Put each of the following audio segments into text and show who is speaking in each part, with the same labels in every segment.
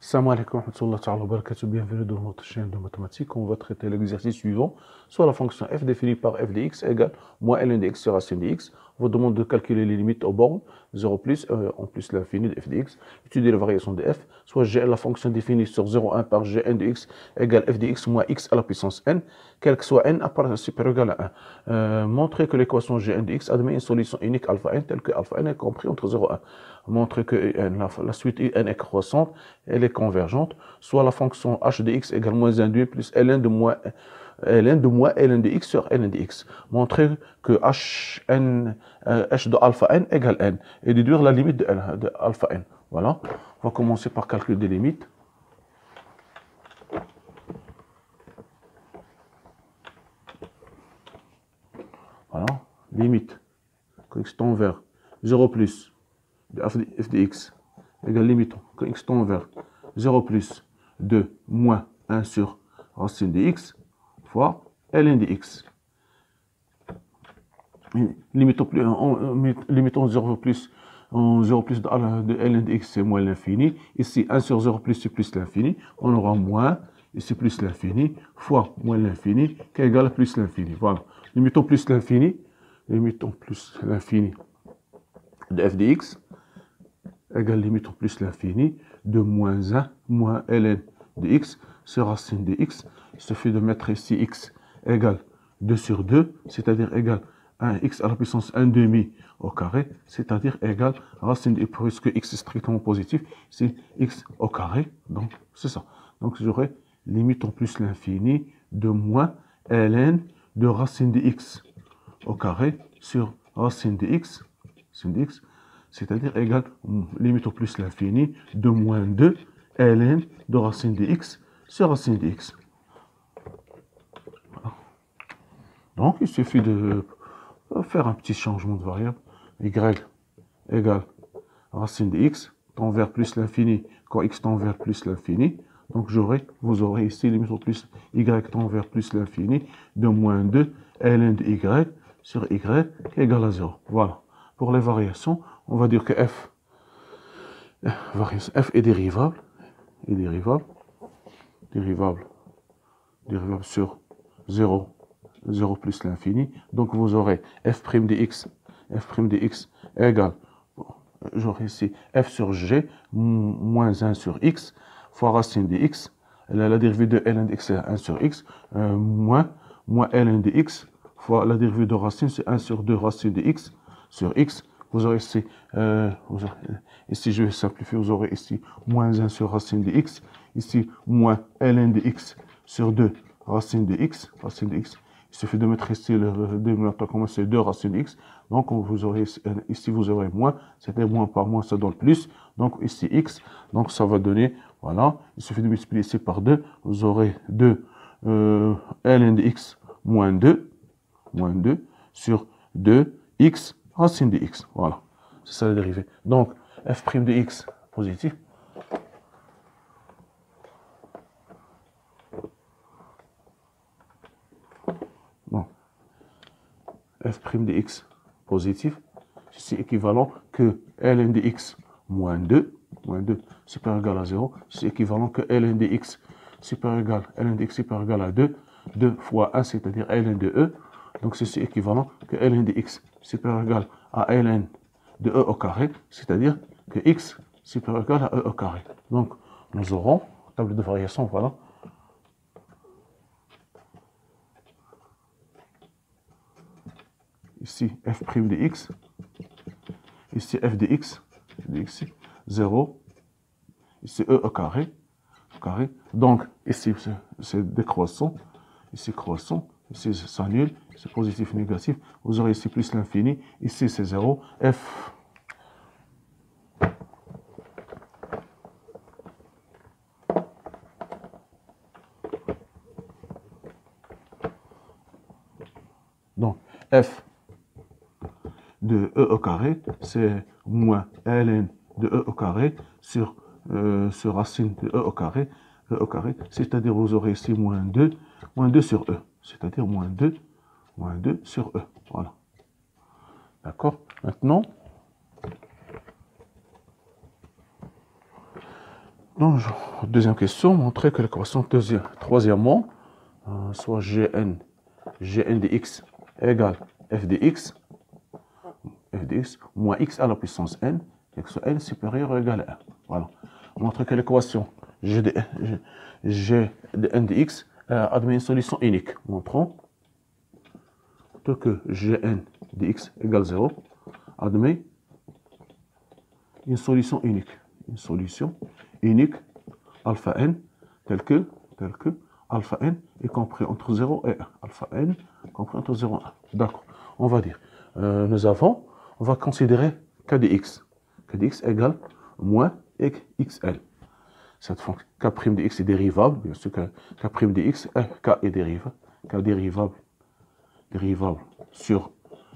Speaker 1: Salam alaikum wa rahmatullahi wa barakatuh. Bienvenue dans notre chaîne de mathématiques. On va traiter l'exercice suivant. Soit la fonction f définie par f de x égale moins ln de x sur racine de x. On vous demande de calculer les limites aux bornes 0 plus, en plus l'infini de f de x. Étudier la variation de f. Soit gn la fonction définie sur 0,1 par gn de x égale f de x moins x à la puissance n, quel que soit n à part supérieur ou égal à 1. Montrer que l'équation gn de x admet une solution unique alpha n telle que alpha n est compris entre 0 et 1. Montrer que la suite un est croissante, elle est convergente, soit la fonction h de x égale moins 1 2 plus ln de moins ln de x sur ln de x. Montrer que h de alpha n égale n et déduire la limite de alpha n. Voilà, on va commencer par calculer des limites. Voilà, limite que x tend vers 0 plus de f de x égale limite que x tend vers 0 plus de moins 1 sur racine de x fois ln de x. Limitons 0 plus de ln de x, c'est moins l'infini. Ici, 1 sur 0 plus, c'est plus l'infini. On aura moins, ici plus l'infini, fois moins l'infini, qui est égal à plus l'infini. Voilà. Limitons plus l'infini de f de x égale limite plus l'infini de moins 1 moins ln de x sur racine de x. Il suffit de mettre ici x égale 2 sur 2, c'est-à-dire égal à x à la puissance 1 demi au carré, c'est-à-dire égal à racine de x, puisque x est strictement positif, c'est x au carré, donc c'est ça. Donc j'aurai limite en plus l'infini de moins ln de racine de x au carré sur racine de x, c'est-à-dire égal limite au plus l'infini de moins 2 ln de racine de x sur racine de x. Voilà. Donc il suffit de faire un petit changement de variable. Y égale racine de x tend vers plus l'infini quand x tend vers plus l'infini. Donc vous aurez ici limite au plus y tend vers plus l'infini de moins 2 ln de y sur y qui est égal à 0. Voilà. Pour les variations, on va dire que f est dérivable sur 0 plus l'infini. Donc vous aurez f' de x égale, j'aurai ici f sur g moins 1 sur x fois racine de x. La dérivée de ln de x c'est 1 sur x moins ln de x fois la dérivée de racine c'est 1 sur 2 racine de x sur x. Vous aurez ici, ici je vais simplifier, vous aurez ici moins 1 sur racine de x, ici moins ln de x sur 2 racine de x. Il suffit de mettre ici le dénominateur commun, c'est 2 racine de x. Donc vous aurez ici vous aurez moins, c'était moins par moins, ça donne plus. Donc ici x, donc ça va donner, voilà, il suffit de multiplier ici par 2, vous aurez 2 ln de x moins 2 sur 2x racine de x. Voilà, c'est ça la dérivée. Donc, f' de x positif. Bon. f' de x positif, c'est équivalent que ln de x moins 2 supérieur égal à 0, c'est équivalent que ln de x supérieur égal à 2 fois 1, c'est-à-dire ln de e. Donc ceci est équivalent que ln de x supérieur égal à ln de e au carré, c'est-à-dire que x supérieur égal à e au carré. Donc nous aurons, table de variation, voilà. Ici f' de x, ici f de x, 0, ici e au carré, Donc ici c'est décroissant, ici croissant, ici ça s'annule, c'est positif, négatif. Vous aurez ici plus l'infini, ici c'est 0, f. Donc f de e au carré, c'est moins ln de e au carré sur racine de e au carré, c'est-à-dire vous aurez ici moins 2 sur e, c'est-à-dire moins 2 sur e. Voilà. D'accord? Maintenant, Donc, deuxième question, montrer que l'équation troisièmement, soit Gn de x égale f de x moins x à la puissance n, et que n supérieur ou égal à 1. Voilà. Montrer que l'équation G de n de x admet une solution unique. Montrons que Gn de x égale 0 admet une solution unique. Une solution unique alpha n tel que alpha n est compris entre 0 et 1. Alpha n compris entre 0 et 1. D'accord. On va dire, on va considérer k de x. K de x égale moins xl. Cette fonction k' de x est dérivable, bien sûr que k' de x, k est dérivable, k dérivable sur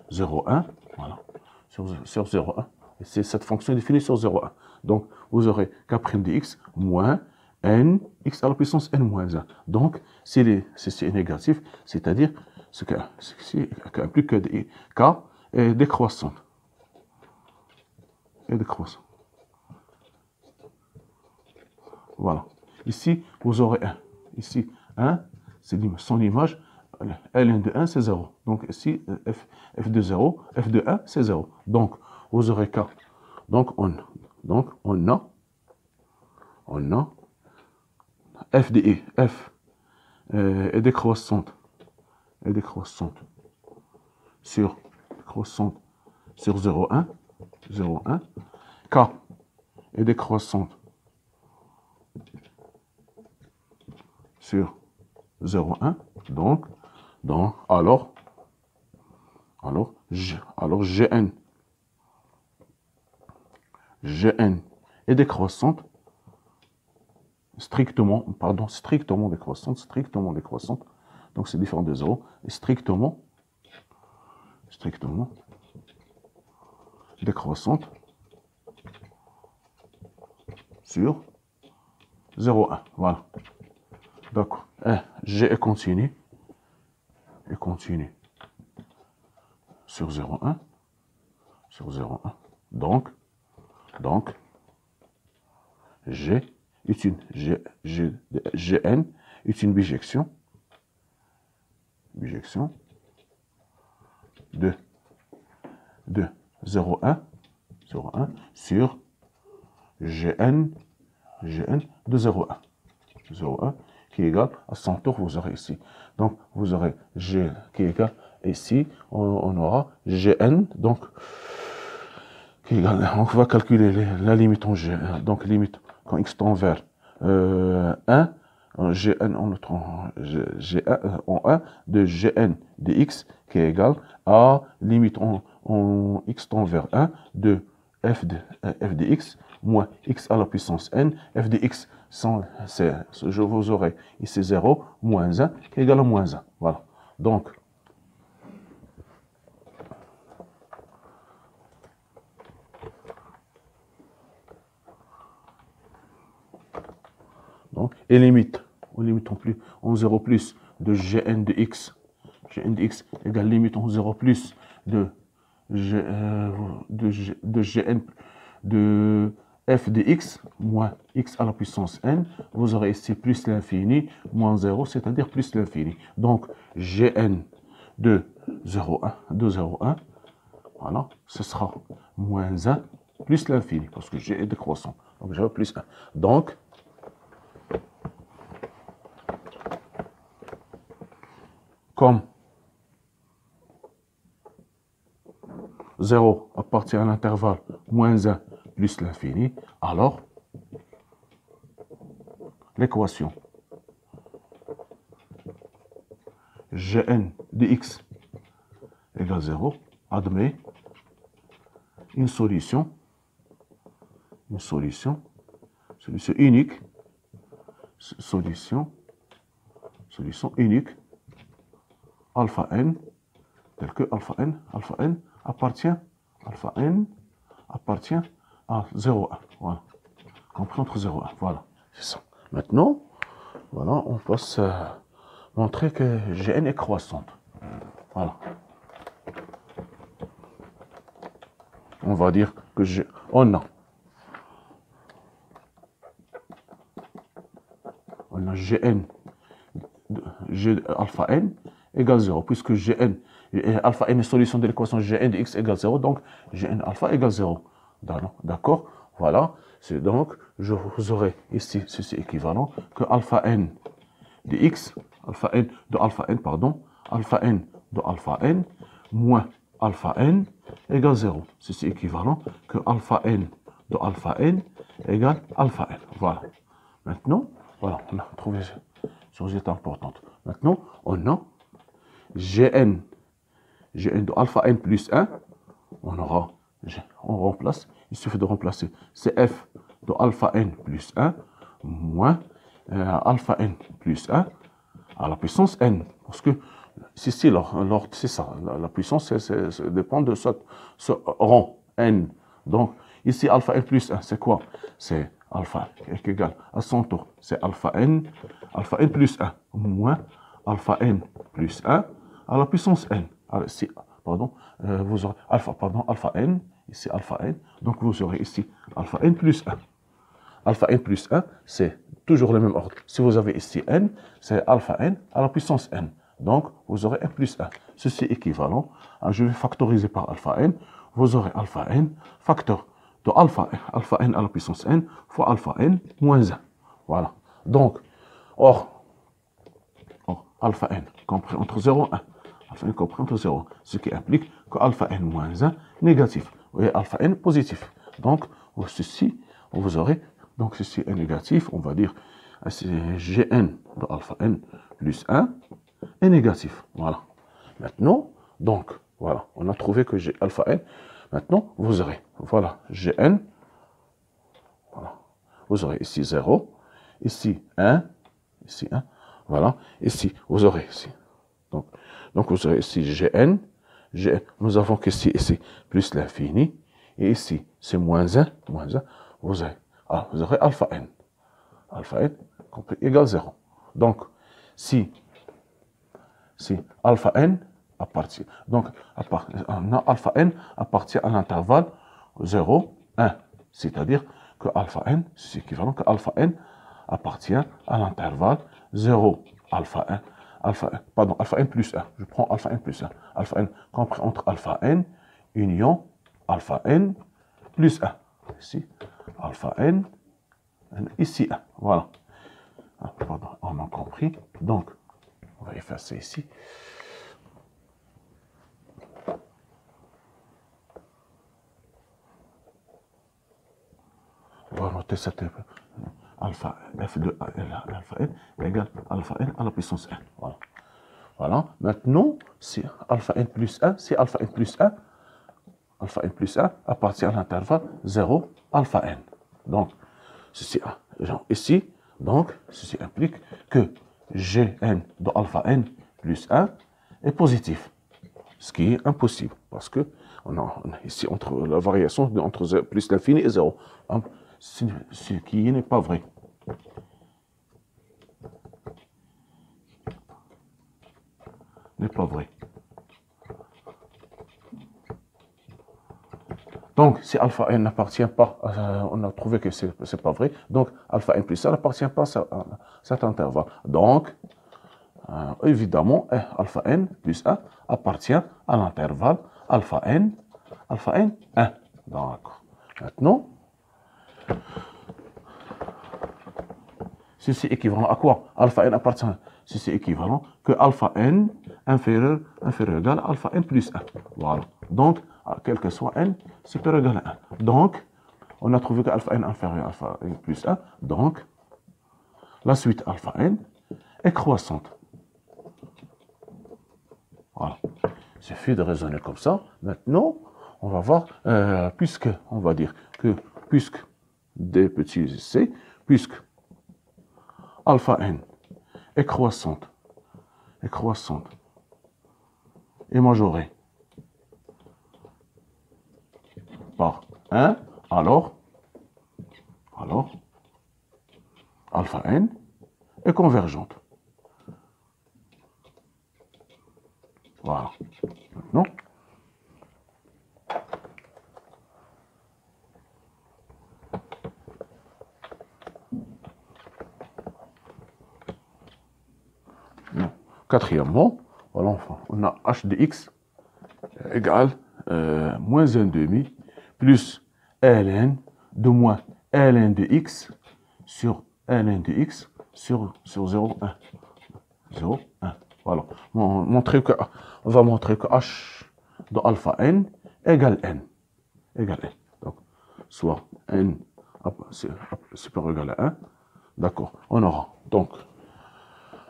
Speaker 1: 0,1, voilà, sur 0,1. Et c'est cette fonction définie sur 0,1. Donc, vous aurez k' de x moins n, x à la puissance n moins 1. Donc, si c'est négatif, c'est-à-dire ce qui implique que k est décroissante. Voilà. Ici, vous aurez 1. Ici, 1, c'est son image. Ln de 1, c'est 0. Donc ici, f de 0, f de 1, c'est 0. Donc, vous aurez k. Donc, on a f de i. F est décroissante. Sur 0,1. 0,1. K est décroissante sur 0,1. Donc, alors Gn est décroissante strictement décroissante. Donc c'est différent de 0. Et strictement décroissante sur 0,1. Voilà. D'accord. G est continu. Sur 0,1. Donc, Gn est une bijection de 0,1 sur Gn de 0,1. 0,1 qui est égal à son tour, vous aurez ici. Donc, vous aurez G qui est égal, ici, on aura Gn, donc, qui est égal, on va calculer la limite en G, donc limite quand x tend vers 1, Gn en 1 de Gn de x qui est égal à limite en x tend vers 1 de f de x moins x à la puissance n, f de x, je vous aurai ici 0, moins 1, qui est égal à moins 1. Voilà. Donc, et limite, on limite en 0 plus de Gn de x égale limite en 0 plus de Gn de f de x moins x à la puissance n, vous aurez ici plus l'infini, moins 0, c'est-à-dire plus l'infini. Donc, Gn de 0,1, voilà, ce sera moins 1 plus l'infini, parce que G est décroissant. Donc, j'aurai plus 1. Donc, comme 0 appartient à l'intervalle moins 1 plus l'infini, alors l'équation Gn de x égale 0 admet une solution unique, alpha n, tel que alpha n appartient à 0,1. Voilà. Compris entre 0,1. Voilà. C'est ça. Maintenant, voilà, on passe à montrer que Gn est croissante. Voilà. On va dire que on a Gn de G alpha n égale 0, puisque Gn, alpha n est solution de l'équation Gn de x égale 0, donc Gn alpha égale 0. D'accord? Voilà. Donc, vous aurez ici, ceci équivalent, que alpha n de x, alpha n, pardon, alpha n de alpha n, moins alpha n égale 0. Ceci équivalent que alpha n de alpha n égale alpha n. Voilà. Maintenant, voilà, on a trouvé ce résultat important. Maintenant, on a Gn de alpha n plus 1, on remplace, il suffit de remplacer Cf de alpha n plus 1 moins alpha n plus 1 à la puissance n. Parce que ici, l'ordre, c'est ça, la puissance dépend de ce rang n. Donc, ici, alpha n plus 1, c'est quoi? C'est alpha qui est égal à son tour, c'est alpha n plus 1 moins alpha n plus 1 à la puissance n. Alors, ici, pardon, vous aurez alpha n, ici alpha n, donc vous aurez ici alpha n plus 1. Alpha n plus 1, c'est toujours le même ordre. Si vous avez ici n, c'est alpha n à la puissance n. Donc, vous aurez n plus 1. Ceci est équivalent. Je vais factoriser par alpha n. Vous aurez alpha n, facteur de alpha n à la puissance n, fois alpha n moins 1. Voilà. Donc, or alpha n compris entre 0 et 1. Alpha n compris entre 0, ce qui implique que alpha n moins 1 négatif. Vous voyez, alpha n positif. Donc, ceci, vous aurez, donc ceci est négatif, on va dire, c'est Gn de alpha n plus 1 est négatif. Voilà. Maintenant, donc, voilà, on a trouvé que j'ai alpha n. Maintenant, vous aurez, voilà, Gn, voilà, vous aurez ici 0, ici 1, voilà, ici, vous aurez ici. Donc vous aurez ici Gn, nous avons qu'ici, ici, plus l'infini, et ici, c'est moins 1, vous aurez alpha n égale 0. Donc, si alpha n appartient, donc, alpha n appartient à l'intervalle 0, 1, c'est-à-dire que alpha n, c'est équivalent que alpha n appartient à l'intervalle 0, alpha n plus 1. Je prends alpha n plus 1. Alpha n compris entre alpha n, union alpha n plus 1. Ici, alpha n, ici 1. Voilà. Pardon, on a compris. Donc, on va effacer ici. On va noter cette alpha f de alpha n égale alpha n à la puissance 1. Voilà. Voilà. Maintenant, si alpha n plus 1, alpha n plus 1 appartient à l'intervalle 0, alpha n. Donc, ceci, ici, donc, ceci implique que Gn de alpha n plus 1 est positif. Ce qui est impossible, parce que on a ici entre la variation entre plus l'infini et 0. Ce qui n'est pas vrai. N'est pas vrai. Donc, si alpha n n'appartient pas, on a trouvé que ce n'est pas vrai, donc alpha n plus 1 n'appartient pas à cet intervalle. Donc, évidemment, alpha n plus 1 appartient à l'intervalle alpha n 1. D'accord. Maintenant, ceci est équivalent à quoi? Alpha n appartient. Ceci est équivalent que alpha n inférieur égal à alpha n plus 1. Voilà. Donc, quel que soit n, supérieur égal à 1. Donc, on a trouvé que alpha n inférieur à alpha n plus 1. Donc, la suite alpha n est croissante. Voilà. Il suffit de raisonner comme ça. Maintenant, on va voir, puisque des petits c, puisque alpha n est croissante et majorée par 1, alors alpha n est convergente. Voilà. Maintenant, quatrièmement, voilà, on a h de x égale moins 1 demi plus ln de moins ln de x sur ln de x sur 0, 1. 0, 1. Voilà. On va montrer que h de alpha n égale n. Égale n. Donc, soit n supérieur ou égal à 1. D'accord. On aura donc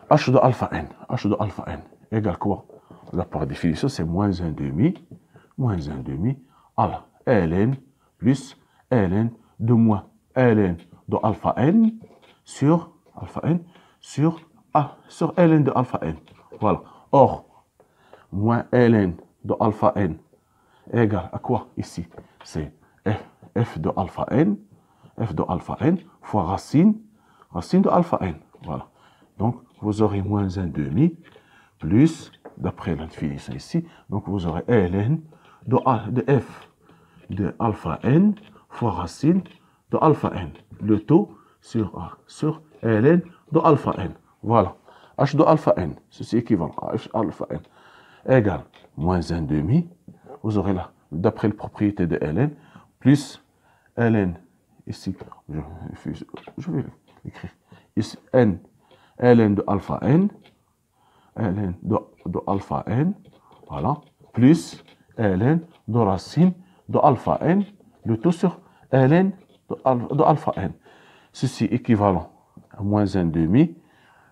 Speaker 1: h de alpha n. H de alpha n égale quoi? Là, par définition, c'est moins 1 demi à ln plus ln de moins ln de alpha n sur ln de alpha n. Voilà. Or, moins ln de alpha n égale à quoi ici? C'est f de alpha n fois racine de alpha n. Voilà. Donc, vous aurez moins 1 demi plus, d'après la définition ici, donc vous aurez ln de f de alpha n fois racine de alpha n. Le taux sur ln de alpha n. Voilà. H de alpha n, ceci équivalent à h alpha n, égale moins 1 demi. Vous aurez là, d'après la propriété de ln, plus ln, ici, je vais l'écrire, ici, ln de alpha n, ln de alpha n, voilà, plus ln de racine de alpha n, le tout sur ln de alpha n. Ceci équivalent à moins 1 demi,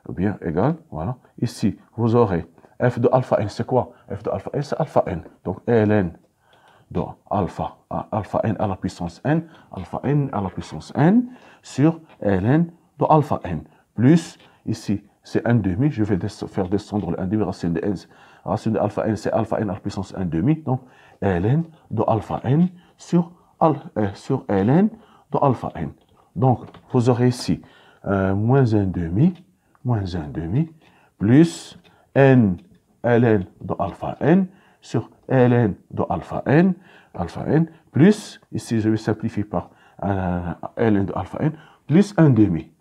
Speaker 1: ou bien égal, voilà. Ici, vous aurez f de alpha n, c'est quoi? F de alpha n, c'est alpha n. Donc, ln de alpha n à la puissance n, alpha n à la puissance n, sur ln de alpha n. Plus, ici, c'est 1 demi. Je vais faire descendre le 1 demi, racine de n. Racine de alpha n, c'est alpha n à la puissance 1 demi. Donc, ln de alpha n sur ln de alpha n. Donc, vous aurez ici moins 1 demi, plus n ln de alpha n sur ln de alpha n, plus, ici je vais simplifier par ln de alpha n, plus 1 demi.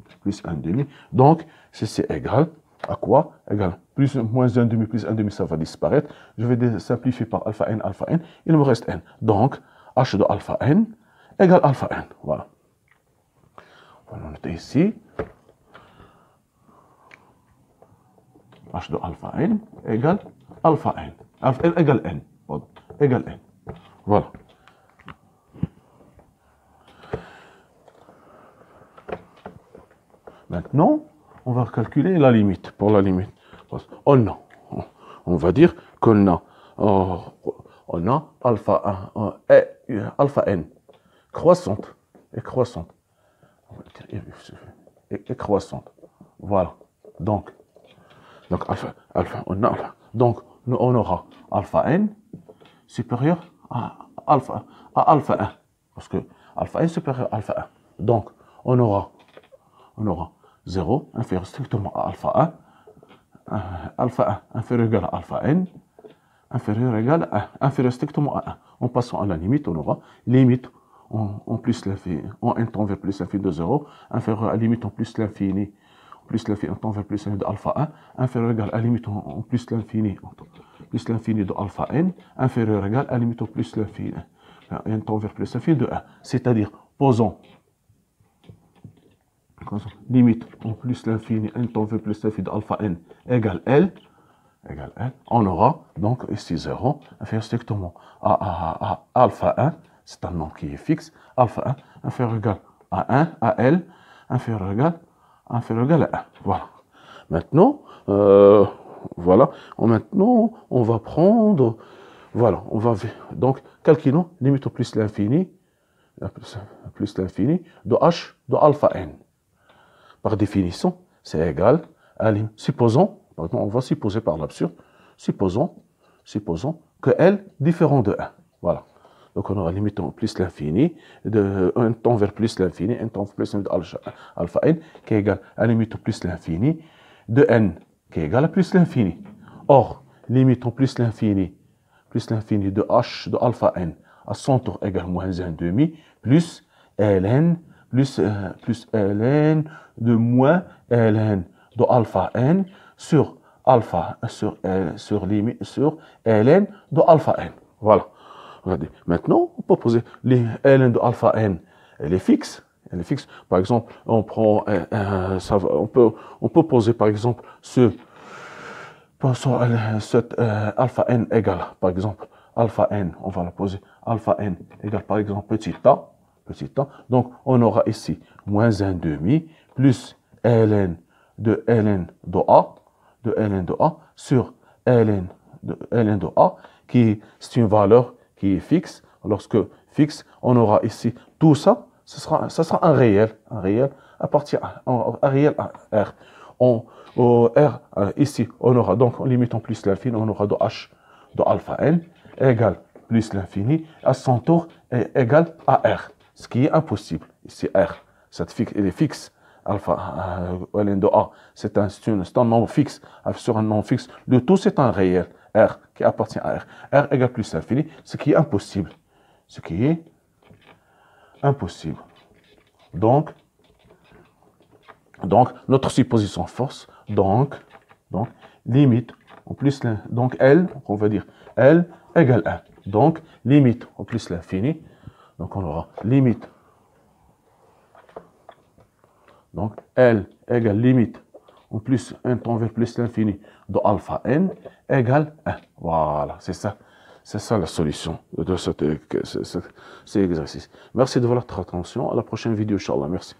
Speaker 1: Donc, ceci est égal à quoi? Égal plus moins 1 demi plus 1 demi, ça va disparaître. Je vais simplifier par alpha n, il me reste n. Donc, h de alpha n égale alpha n. Voilà. On va noter ici. H de alpha n égale alpha n. Alpha n égale n. Égale n. Voilà. Maintenant, on va calculer la limite. Pour la limite, on va dire qu'on a, alpha n croissante et croissante. On va dire et croissante. Voilà. Donc nous on aura alpha n supérieur à alpha 1. Parce que alpha n supérieur à alpha 1. Donc, on aura 0 inférieur strictement à alpha 1. Alpha 1 inférieur égal à alpha n. Inférieur strictement à 1. En passant à la limite, on aura limite en plus l'infini, en n tend vers plus l'infini de 0, inférieur à limite en plus l'infini, en tend vers plus l'infini de alpha 1, inférieur égal à limite en plus l'infini de alpha n, inférieur égal à limite en plus l'infini, n tend vers plus l'infini de 1. C'est-à-dire, posons limite en plus l'infini, n tend vers plus l'infini de alpha n égale L, on aura donc ici 0, inférieur strictement à alpha 1, c'est un nombre qui est fixe, alpha 1 inférieur égal à 1, à L, inférieur égal à 1. Voilà. Maintenant, maintenant, on va prendre, voilà, donc, calculons limite au plus l'infini, de h de alpha n. Par définition, c'est égal à, supposons, pardon, on va supposer par l'absurde, supposons que L différent de 1. Voilà. Donc, on aura limite en plus l'infini, de 1 tend vers plus l'infini, n tend vers plus l'infini de alpha n, qui est égal à limite au plus l'infini, de n, qui est égal à plus l'infini. Or, limite en plus l'infini de h de alpha n à son tour égale moins 1 demi, plus ln, plus ln de moins ln de alpha n sur alpha sur limite sur ln de alpha n. Voilà. Regardez. Maintenant, on peut poser ln de alpha n, elle est fixe. Elle est fixe. Par exemple, on prend, on peut poser par exemple cet alpha n égale, par exemple, alpha n, on va la poser, alpha n égale par exemple petit a. Donc, on aura ici moins 1 demi plus ln de a sur ln de a, c'est une valeur qui est fixe. Lorsque fixe, on aura ici tout ça, ça sera un réel appartient un réel à R. R, ici, on aura donc, en limitant plus l'infini, on aura de h de alpha n égale plus l'infini, à son tour est égal à R, ce qui est impossible. Ici, R, il est fixe. Alpha, ln de A, c'est un nombre fixe. Sur un nombre fixe, le tout, c'est un réel, R, qui appartient à R. R égale plus l'infini, ce qui est impossible. Ce qui est impossible. Donc notre supposition force, donc limite, en plus, donc L, on va dire L égale 1. Donc, limite en plus l'infini, donc on aura limite. Donc, L égale limite en plus 1 tend vers plus l'infini de alpha n égale 1. Voilà, c'est ça. C'est ça la solution de cet exercice. Merci de votre attention. À la prochaine vidéo, Inch'Allah. Merci.